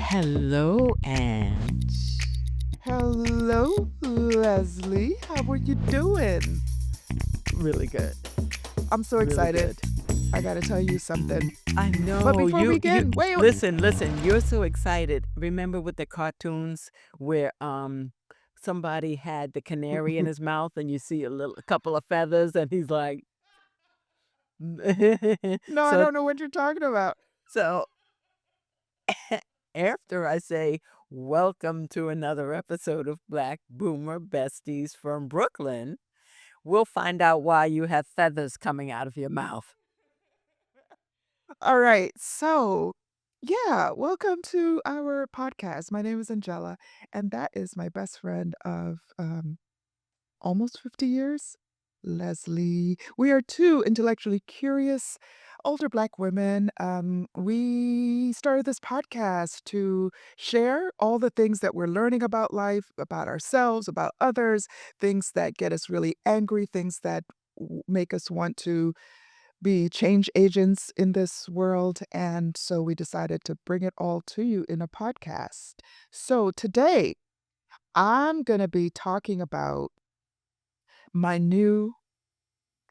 Hello, Ange. Hello, Leslie. How are you doing? Really good. I'm so Really excited. good. I gotta tell you something. I But know before we you begin, wait. listen, you're so excited. Remember with the cartoons where somebody had the canary in his mouth and you see a couple of feathers and he's like No, I so don't know what you're talking about. so after I say welcome to another episode of Black Boomer Besties from Brooklyn, we'll find out why you have feathers coming out of your mouth. All right. So, yeah, welcome to our podcast. My name is Angella, and that is my best friend of almost 50 years, Leslie. We are two intellectually curious older Black women. We started this podcast to share all the things that we're learning about life, about ourselves, about others, things that get us really angry, things that make us want to be change agents in this world. And so we decided to bring it all to you in a podcast. So today, I'm going to be talking about my new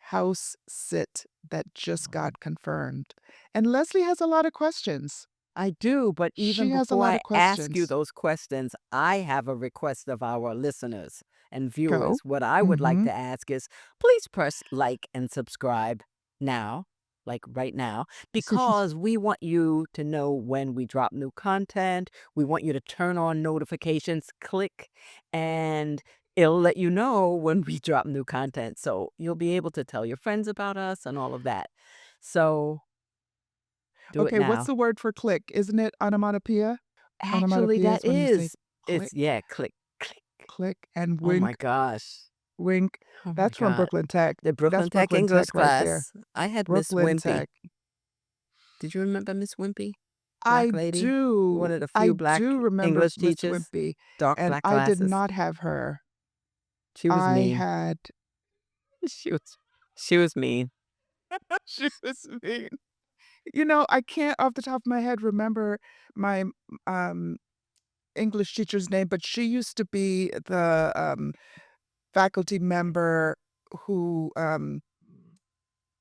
house sit that just got confirmed. And Leslie has a lot of questions. I do, but even She has a before lot I of ask you questions. those questions, I have a request of our listeners and Go. viewers. What I would like Mm-hmm. to ask is please press like and subscribe now, like right now, because we want you to know when we drop new content. We want you to turn on notifications, click, and it'll let you know when we drop new content. So you'll be able to tell your friends about us and all of that. So do it Okay, what's now. the word for click? Isn't it onomatopoeia? Actually, Onomatopoeia that is when you say it's click, yeah, click, click. click, and Oh my wink, gosh. wink. Oh my That's from God. Brooklyn Tech. The That's Brooklyn Tech Brooklyn English Tech right there. class. I had Miss Brooklyn Wimpy. Tech. Did you remember Miss Wimpy? Black I lady? do. One of the I few black do remember English Miss teachers. Wimpy, Dark and black I did glasses. not have her. She was I mean. had She was mean. she was mean. You know, I can't off the top of my head remember my um English teacher's name, but she used to be the faculty member who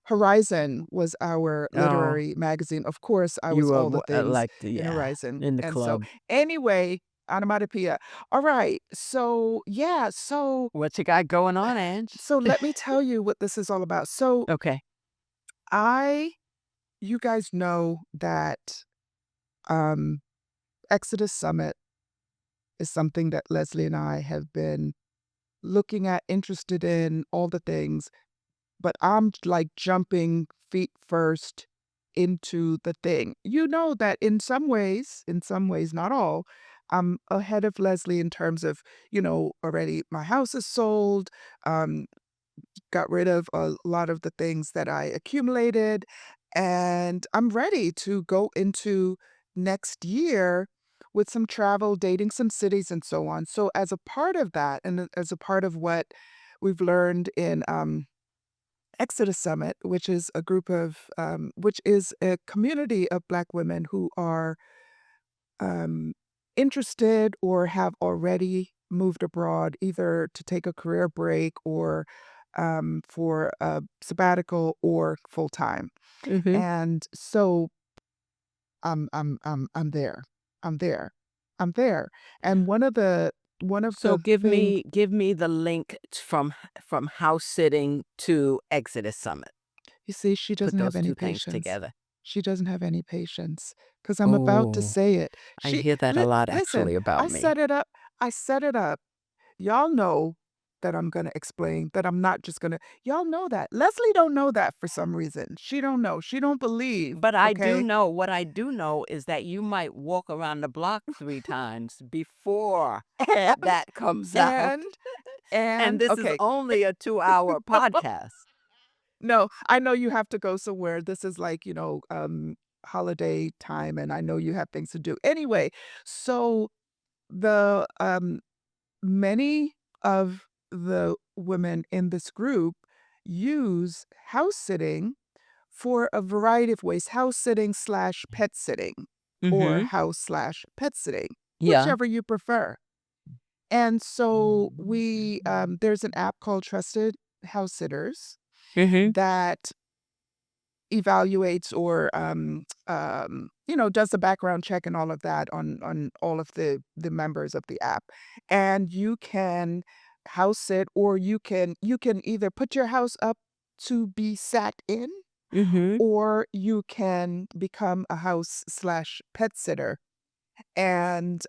Horizon was our Oh, literary magazine. Of course, I you was were all the things like the in yeah, Horizon. in the And so club. anyway, onomatopoeia. All right. So yeah, so What you got going on, Ange? so let me tell you what this is all about. So Okay. I you guys know that um Exodus Summit is something that Leslie and I have been looking at, interested in, all the things, but I'm like jumping feet first into the thing. You know that in some ways, not all, I'm ahead of Leslie in terms of, already my house is sold, um, got rid of a lot of the things that I accumulated, and I'm ready to go into next year with some travel, dating some cities, and so on. So, as a part of that, and as a part of what we've learned in Exodus Summit, which is a community of Black women who are um, interested or have already moved abroad, either to take a career break or for a sabbatical or full time. Mm-hmm. And so I'm there. I'm there. I'm there. And one of So the things give me the link from house sitting to Exodus Summit. you see, she Put doesn't have those any two things patience. together. She doesn't have any patience because I'm about to Oh, say it. I hear that a lot Listen, actually about I me. set it up. I set it up. Y'all know that I'm gonna explain that I'm not just gonna. Y'all know that. Leslie don't know that for some reason. She don't know. She don't believe. But I do Okay. know what I do know is that you might walk around the block 3 times before And that comes out. and And and this is okay. only a 2-hour podcast. No, I know you have to go somewhere. This is like, holiday time, and I know you have things to do. Anyway, so the many of the women in this group use house sitting for a variety of ways, house sitting slash pet sitting. or Mhm. house slash pet sitting, Yeah. whichever you prefer. And so there's an app called Trusted House Sitters Mhm. that evaluates or does the background check and all of that on all of the members of the app, and you can house sit, or you can either put your house up to be sat in, Mhm. or you can become a house slash pet sitter. And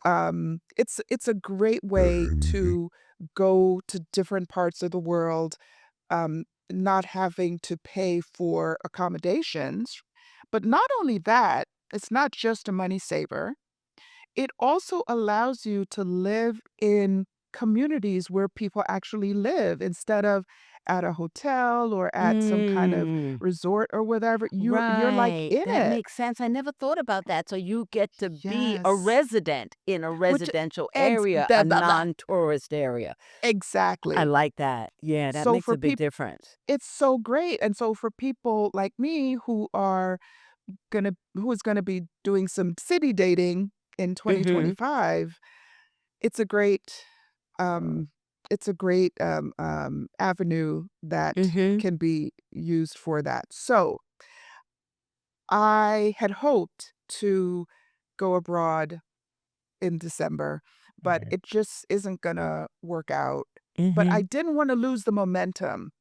it's a great way to go to different parts of the world, not having to pay for accommodations. But not only that, it's not just a money saver, it also allows you to live in communities where people actually live instead of at a hotel or at some kind of Mm. resort or whatever. You're like Right. in That it. makes sense. I never thought about that. So you get to be a Yes. resident in a Which residential area, a that blah, blah. non-tourist area. I Exactly. like that. Yeah, that So makes for a big people, difference. it's so great. And so for people like me who is gonna be doing some city dating in Mhm. 2025, it's a great um avenue that Mhm. can be used for that. So I had hoped to go abroad in December, but it just isn't gonna work out. But I Mhm. didn't want to lose the momentum.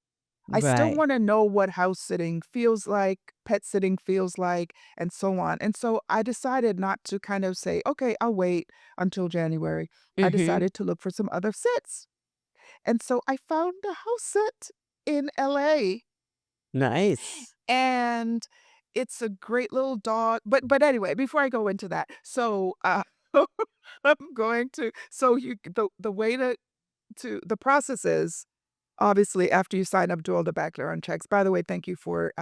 I still Right. want to know what house sitting feels like, pet sitting feels like, and so on. And so I decided not to kind of say, okay, I'll wait until January. I Mhm. decided to look for some other sits. And so I found a house sit in LA, Nice. and it's a great little dog. But anyway, before I go into that, so I'm going to so you the way to the process is obviously after you sign up, do all the background checks. By the way, thank you for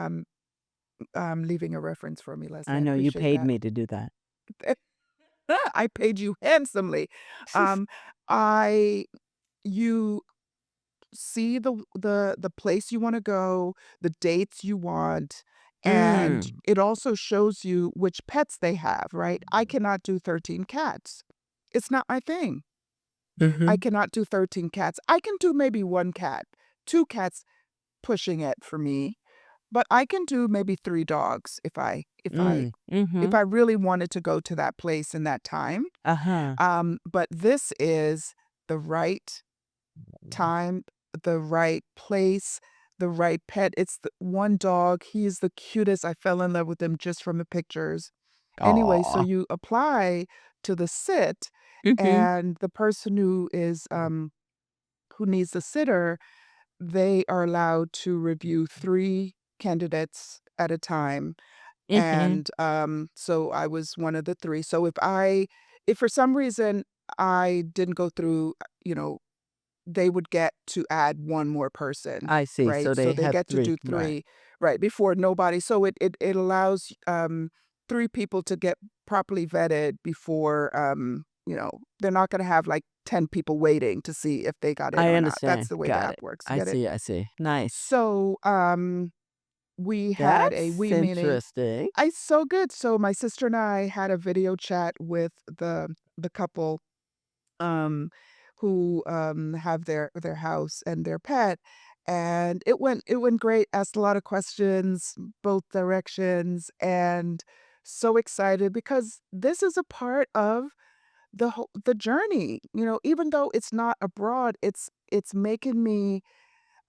leaving a reference for me, Leslie. I I know you appreciate paid that. me to do that. I paid you handsomely. Um, I you see the place you want to go, the dates you want, and Mm. it also shows you which pets they have, right? I cannot do 13 cats. It's not my thing. I Mhm. cannot do 13 cats. I can do maybe one cat. Two cats pushing it for me, but I can do maybe 3 dogs Mm. if Mhm. I really wanted to go to that place in that time. Uh-huh. But this is the right time, the right place, the right pet. It's the one dog. He's the cutest. I fell in love with him just from the pictures. Anyway, so Aw. you apply to the sit, Mhm. and the person who needs the sitter, they are allowed to review 3 candidates at a time. Mhm. And so I was one of the 3. So if for some reason I didn't go through, you know, they would get to add one more person, I see. So right? So they they have get to 3. do Right. 3, right, before nobody. So it allows 3 people to get properly vetted before they're not going to have like 10 people waiting to see if they got in I or not. That's understand. the way the Got app it. works. I Get it? see, I see. Nice. So we had a That's we meaning. interesting. I so good. So my sister and I had a video chat with the couple um, who have their house and their pet, and it went great. Asked a lot of questions, both directions, and so excited because this is a part of the journey. Even though it's not abroad, it's making me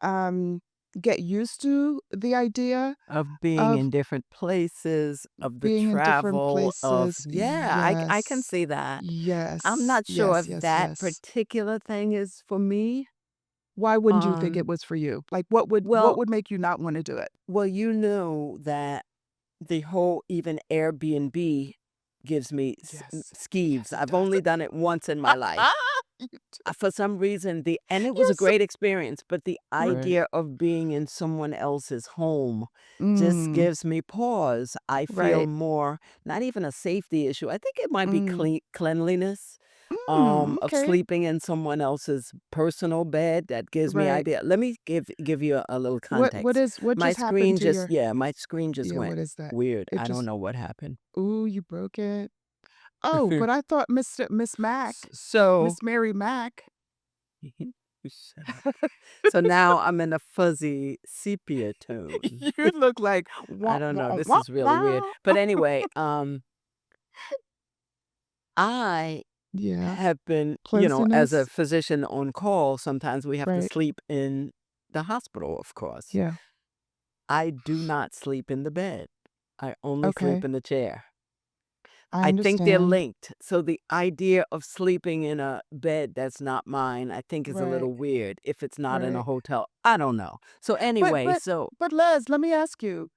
um, get used to the idea Of being of in different places, of the being in different travel, of places. yeah, I can Yes, see that. I'm yes, not sure yes, if yes, that yes. particular thing is for me. Why wouldn't you think it Um, was for you? Like, what well would make you not wanna do it? well, you know that the whole even Airbnb gives me Yes. skeeves. Yes, it I've does. only done it once in my life. You do. For some reason, and it was You're a so great experience, but the right. idea of being in someone else's home just Mm, gives me pause. I feel right. more not even a safety issue. I think it might be Mm, cleanliness, of okay. sleeping in someone else's personal bed that gives me Right. idea. Let me give you a little What context. is what just happened to your My screen just yeah, went what is that? weird. It I don't just know what happened. ooh, you broke it? Oh, but I thought So Miss Mary Mack. you shut up. So now I'm in a fuzzy sepia tone. You look like I wah, don't know. wah, This wah, is really weird. wah. But anyway, I Yeah. have been, as a Cleanliness. physician on call, sometimes we have to Right. sleep in the hospital, of course. Yeah. I do not sleep in the bed. I only sleep Okay. in the chair. I I think they're understand. linked. So the idea of sleeping in a bed that's not mine, I think is a Right. little weird if it's not in a Right. hotel. I don't know. So But anyway, but so but Les, let me ask you,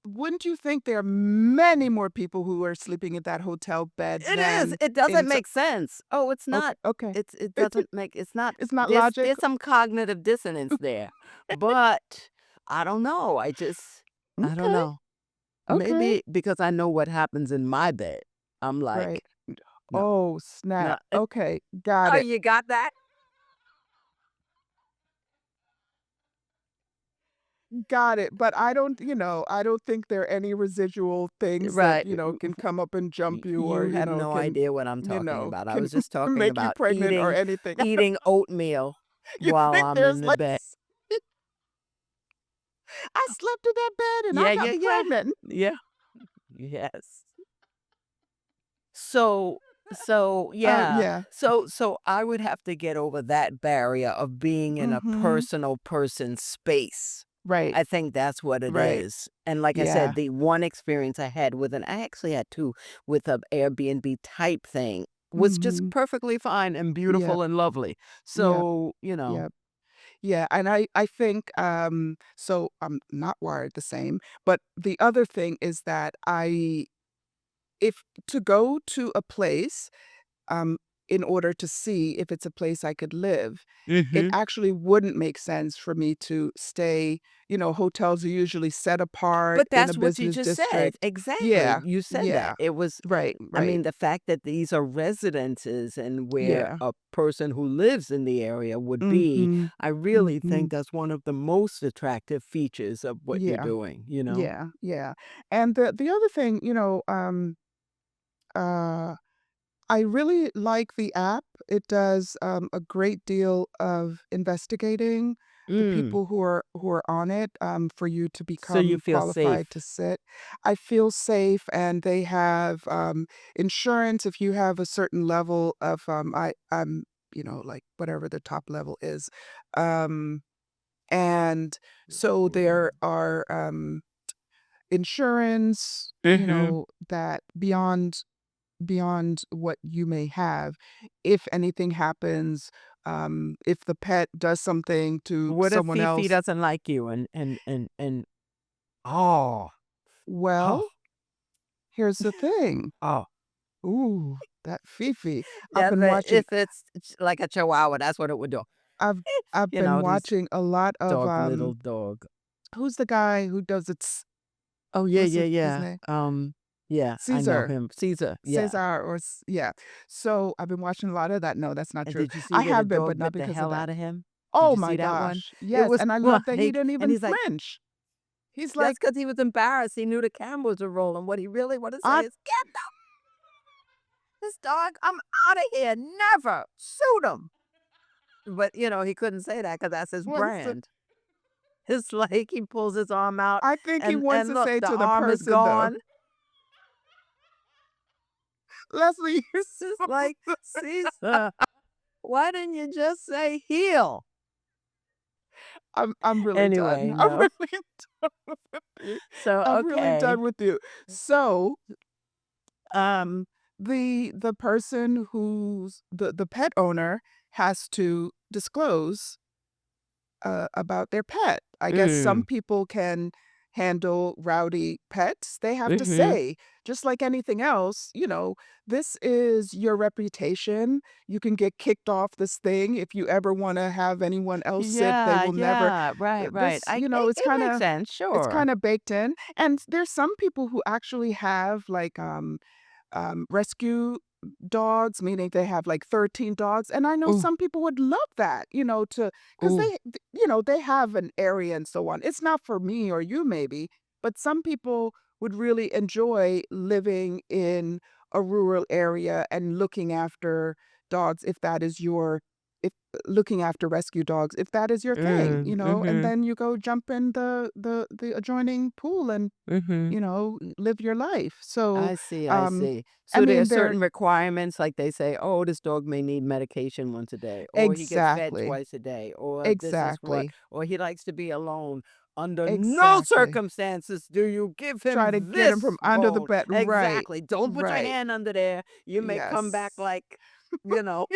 wouldn't you think there are many more people who are sleeping in that hotel bed it is. than It doesn't in? make sense. Oh, it's Okay, not. okay. It doesn't make it's not It's not there's logic? some cognitive dissonance there. But I don't know. I don't Okay, know. okay. Maybe because I know what happens in my bed. I'm Right. like, no, Oh, no. snap. Okay, got Oh, it. you got that? Got it. But I don't think there are any residual things that, Right. can come up and jump you or, You have no idea what I'm talking about. I can was just talking make you about pregnant or eating anything. eating oatmeal You while think I'm there's in the like, bed. I slept in that bed and I Yeah, yeah, got yeah. pregnant. Yeah. Yes. So Oh, yeah. yeah. So I would have to get over that barrier of being in a Mhm. personal person space. Right. I think that's what it Right. is. And like I Yeah. said, the one experience I had with I actually had two with a Airbnb type thing was just Mhm. perfectly fine and Yep. beautiful and lovely. Yep. So, Yep. Yeah, and I think, so I'm not wired the same, but the other thing is that I if to go to a place, um, in order to see if it's a place I could live, it mhm. actually wouldn't make sense for me to stay. Hotels are usually set apart But in a that's what you business just said. district. Exactly. Yeah, You said that. yeah. It was Right, I right. mean, the fact that these are residences and where Yeah. a person who lives in the area would be, Mhm. I really think Mhm. that's one of the most attractive features of what you're Yeah. doing, you know? Yeah, yeah. And the other thing, uh I really like the app. It does a great deal of investigating the Mm. people who are on it for you to So you become feel qualified safe. to sit. I feel safe, and they have insurance if you have a certain level of I'm like whatever the top level is, um, and so there are insurance Mhm. that beyond what you may have. If anything happens, if the pet does something to What if someone Fifi else, doesn't like you and oh. Oh. well, here's the thing. Oh. Ooh, that Fifi. I've Yeah, been but watching if it's like a chihuahua, that's what it would do. I've I've You been know, these watching a lot of, dog little dog. who's the guy who does it? Oh, yeah, What's yeah, his yeah. name? Yeah, I know Caesar. him. Caesar, yeah. Cesar yeah. So I've been watching a lot of that. No, that's not And true. did you see I where the have been, but dog not bit the because of hell that. out of him? Did Oh you see my that one? gosh. It Yes, was and I love that he like didn't and even he's like, flinch. He's that's like, because he was embarrassed. He knew the cameras were rolling. What he really wanted to say "I is, "Get this dog. I'm out of here. Never. Shoot him." But, he couldn't say that because that's his wants to brand. It's like he pulls his arm out I think he wants and to look, say the to the arm is person though, gone. Leslie, you're It's just so like, "Caesar, why didn't you just say heel?" I'm really done. Anyway, I'm no. really done with you. So, I'm really okay. done with you. So, um, the person who's the pet owner has to disclose about their pet. I guess some Mm. people can handle rowdy pets. They have to Mhm. say, just like anything else, this is your reputation. You can get kicked off this thing if you ever want to have anyone else sit. They Yeah, will never. yeah. Right, right. This, I it it's it kind makes of sense, it's sure. kind of baked in. And there's some people who actually have like rescue dogs, meaning they have like 13 dogs. And I know Ooh, some people would love that, because ooh. they have an area and so on. It's not for me or you, maybe, but some people would really enjoy living in a rural area and looking after dogs, if that is your if looking after rescue dogs, if that is your thing, and Mhm. then you go jump in the adjoining pool and, Mhm. live your life. So, I see, I um, see. I So there are mean, they're certain requirements, like they say, "Oh, this dog may need medication once a day," or "He gets fed exactly, twice a day," or "This is what," exactly, or "He likes to be alone." Under no exactly. circumstances do you give Try to him get him this from under the bone. bed. Right, Exactly. Don't put your right. hand under there. You may come back Yes. like,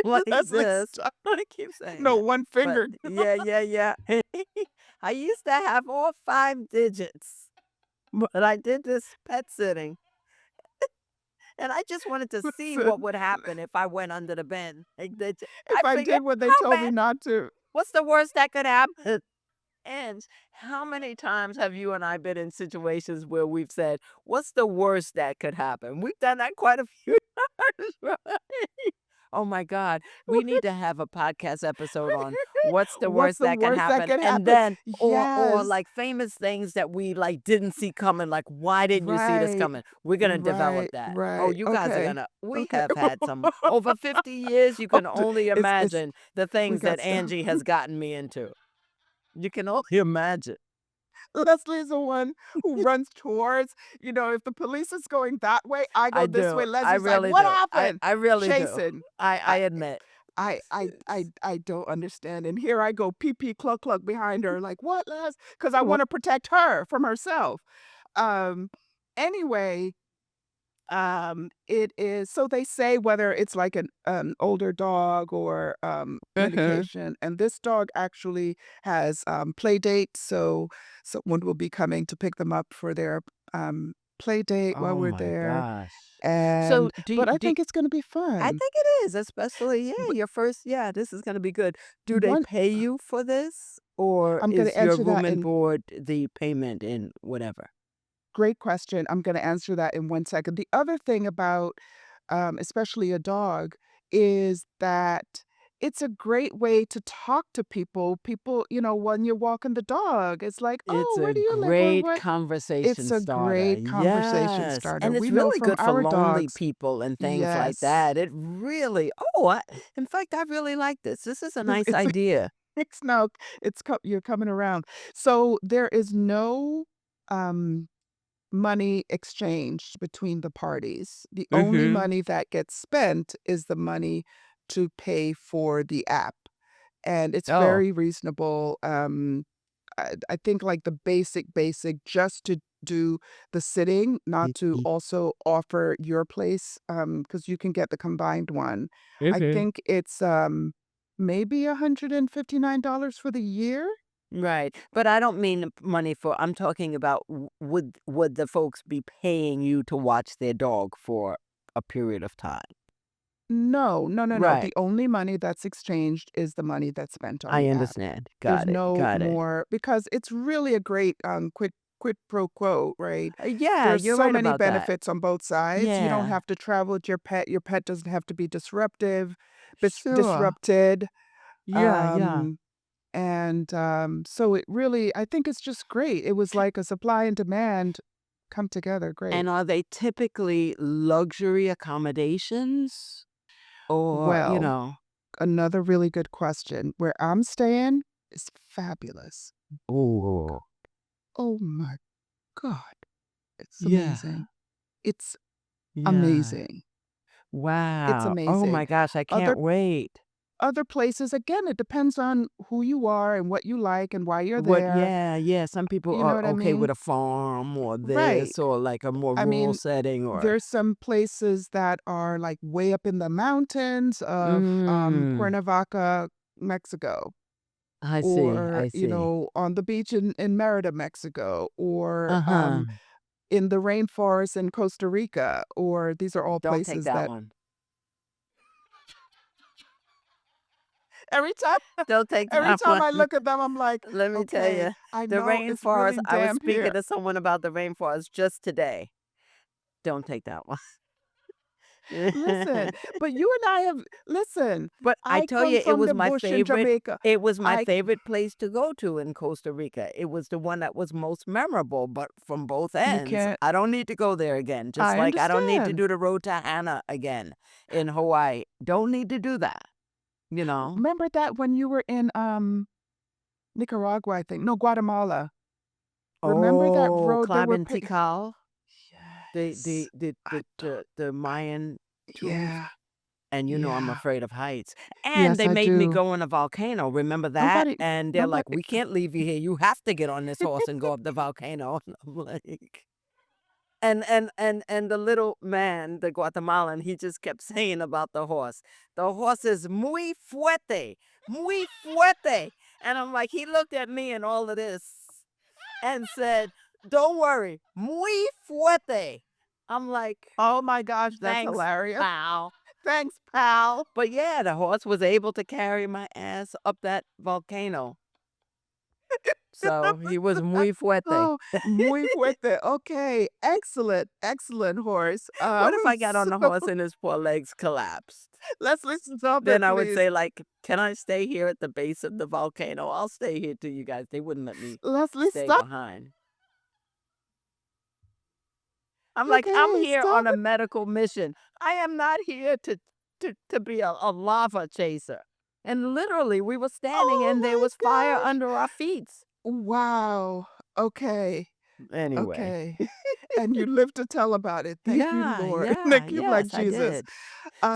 like Leslie, this. stop. I keep saying No, that. one But finger. yeah, yeah, yeah. I used to have all 5 digits, but I did this pet sitting. And I just wanted to see what Listen, would happen if I went under the bed. I if I figured, did what they how told me bad? not to. What's the worst that could happen? And how many times have you and I been in situations where we've said, "What's the worst that could happen?" We've done that quite a few times, right? Oh my God. We need to have a podcast episode on what's the What's worst the that can worst that happen, could and happen? then or Yes. like famous things that we like didn't see coming, like, why didn't you see this Right. coming? We're gonna develop Right. that. Oh, Right. you guys are Okay. gonna we Okay. have had some over 50 years, you Oh, can only it's imagine the we things got that stuff. Angie has gotten me into. You can only imagine. Leslie's the one who runs towards, if the police is going that way, I go I this do. way. I Leslie's like, really "What do. happened?" I really do. Chasing. I I admit. I don't understand. And here I go, pee pee cluck cluck behind her, like, "What, Les?" Because I What? want to protect her from herself. Um, anyway, it is so they say whether it's like an older dog or Mhm. medication, and this dog actually has play dates, so someone will be coming to pick them up for their play date while Oh we're my there, gosh. So and do you but I do think it's going to be I fun. think it is, especially, yeah, But your first, yeah, this is gonna be good. Do they one, pay you for this, or I'm going to is your answer room that and in board the payment in whatever? Great question. I'm going to answer that in 1 second. The other thing about, especially a dog, is that it's a great way to talk to people. People, when you're walking the dog, it's like, It's "Oh, where a do you live?" Or great what? It's conversation a starter. great conversation Yes, starter. and We it's know really from good for our lonely dogs. people and things like Yes. that. It really in fact, I really like this. This is a This nice it's idea. it's no, you're coming around. So there is no um money exchanged between the parties. The only Mhm. money that gets spent is the money to pay for the app, and it's Oh. very reasonable. I think like the basic just to do the sitting, not to also offer your place, because you can get the combined one. I Mhm. think it's, maybe $159 for the year? Right, but I don't mean money for I'm talking about would the folks be paying you to watch their dog for a period of time? No, no, no, no. Right. The only money that's exchanged is the money that's spent on I the app. understand. There's Got it, no got it. more because it's really a great quid pro quo, right? Yeah, There's you're so right many about that. benefits on both sides. You don't Yeah. have to travel with your pet. Your pet doesn't have to be Sure. disrupted. Yeah, yeah. Um, and so it really, I think it's just great. It was like a supply and demand come together. Great. And are they typically luxury accommodations? Or, Well, another really good question. Where I'm staying is fabulous. oh, Oh my God. It's yeah, amazing. It's yeah. amazing. It's Wow. Oh amazing. my gosh, I can't Other wait. other places, again, it depends on who you are and what you like and why you're What there. yeah, yeah, some people You know are what I okay with mean? a farm or Right. this or like a more I rural mean, setting or there's some places that are like way up in the mountains of mm, Cuernavaca, Mexico, I see, or I see. on the beach in Merida, Mexico, or Uh-huh. in the rainforest in Costa Rica, or these are all Don't take places that that one. every time Don't take every that time one. I look at them, I'm like, Let me tell "Okay, you, I the know it's rainforest, really I was damp speaking here." to someone about the rainforest just today. Don't take that one. Listen, but you and I have listen, But I I tell come you, from the bush in Jamaica. it was my I favorite place to go to in Costa Rica. It was the one that was most memorable, but from both you ends. can't I don't need to go there again, just I like I don't need to understand. do the road to Hana again in Hawaii. Don't need to do that, you know? Remember that when you were in Nicaragua, I think. No, Guatemala. Remember that Oh, road they were Klaben paving? Tikal, Yes. I don't the Mayan tombs. yeah. And you know I'm Yeah. afraid of heights. And Yes, they I made me do. go on a volcano, remember that? Nobody And they're like, nobody "We can't leave you here. You have to get on this horse and go up the volcano." And I'm like and the little man, the Guatemalan, he just kept saying about the horse. The horse is muy fuerte. And I'm like, he looked at me and all of this and said, "Don't worry, muy fuerte." I'm like, Oh my gosh, that's "Thanks, hilarious. pal." Thanks, pal. But yeah, the horse was able to carry my ass up that volcano. So he was muy fuerte. Oh, muy fuerte. Okay, excellent, excellent horse. What if I got on So the horse and his poor legs collapsed? let's listen stop Then it, I would please. say, like, "Can I stay here at the base of the volcano? I'll stay here till you guys." They wouldn't let me Leslie, stay stop. behind. I'm like, "I'm Okay, here stop on a it. medical mission. I am not here to be a lava chaser." And literally, we were standing Oh and there my was fire gosh. under our feet. Wow. Okay. Anyway. Okay. And you live to tell about it. Thank you, Yeah, Lord. yeah, Thank you, Black yes, I Jesus. did.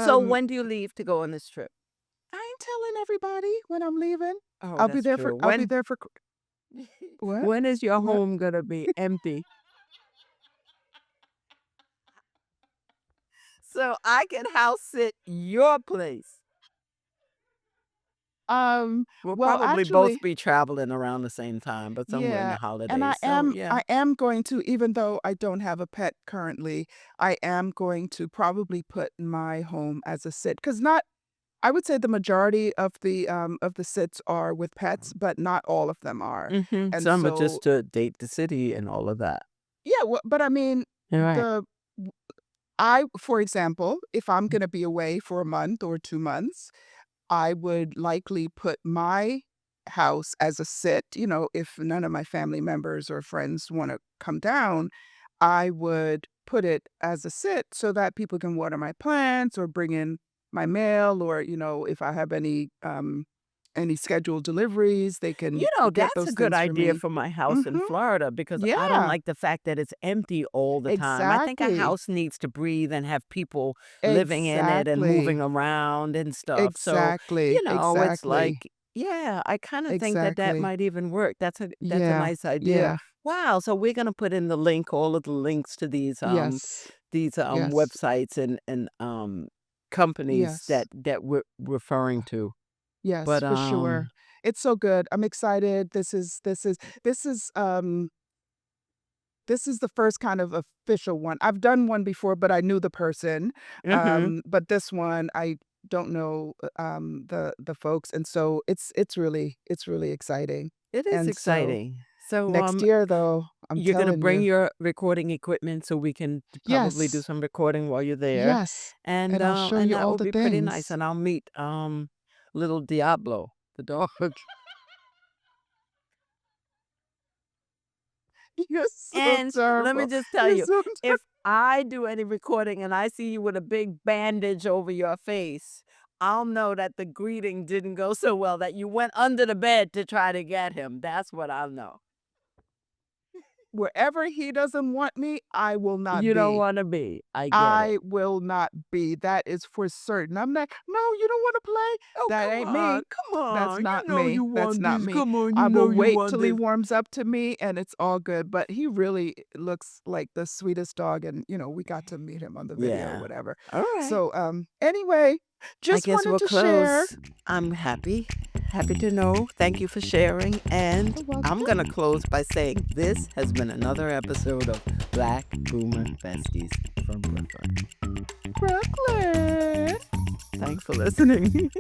So Um, when do you leave to go on this trip? I ain't telling everybody when I'm leaving. Oh, that's true. I'll be there for what? When is your What? home gonna be empty so I can house sit your place? We'll Well, probably both actually, be traveling around the same time, but somewhere in yeah, the and holidays. So yeah. I am going to, even though I don't have a pet currently, I am going to probably put my home as a sit because not I would say the majority of the sits are with pets, but not all of them are. And Some are so just to date the city and all of that. yeah, but I mean, You're right. the for example, if I'm gonna be away for a month or 2 months, I would likely put my house as a sit, if none of my family members or friends wanna come down, I would put it as a sit so that people can water my plants or bring in my mail or, if I have any scheduled deliveries, they You can know, get that's a those good things for idea me. for my house in Mhm. Florida because I don't Yeah, like the fact that it's empty all the time. I think a exactly. house needs to breathe and have people living in it and moving Exactly. around and stuff. So, Exactly. it's Exactly. like, yeah, I kind of think that that Exactly. might even work. That's a Yeah. nice idea. Yeah. Wow. So we're gonna put in the link, all of the links to Yes. these Yes. websites and companies Yes. that we're referring to. Yes, But for sure. It's so good. I'm excited. This is, this is the first kind of official one. I've done one before, but I knew the person. mhm. But this one, I don't know, the folks, and so it's really exciting. It is And so exciting. So, next year, though, I'm you're gonna telling bring you. your recording equipment so we can probably do Yes. some recording while you're there, Yes. And I'll show and you that all will the be pretty nice, things. and I'll meet, little Diablo, the dog. You're so And let me terrible. just tell You're you, so if I do any recording and I see you with a big bandage over your face, I'll know that the greeting didn't go so well, that you went under the bed to try to get him. That's what I'll know. Wherever he doesn't want me, I will not You don't be. wanna be. I get it. I will not be. That is for certain. I'm like, "No, you don't wanna play? "Oh, That ain't me. come That's on, you not know you me. That's want not this, me." come on, you I know will you wait want till he this." warms up to me, and it's all good, but he really looks like the sweetest dog, and, we got to meet him on the video or Yeah. whatever. Alright. So, anyway, I just guess wanted we'll to share. close. I'm happy to know. Thank you for sharing, and You're I'm welcome. gonna close by saying this has been another episode of Black Boomer Besties from Brooklyn. Brooklyn. Thanks for listening.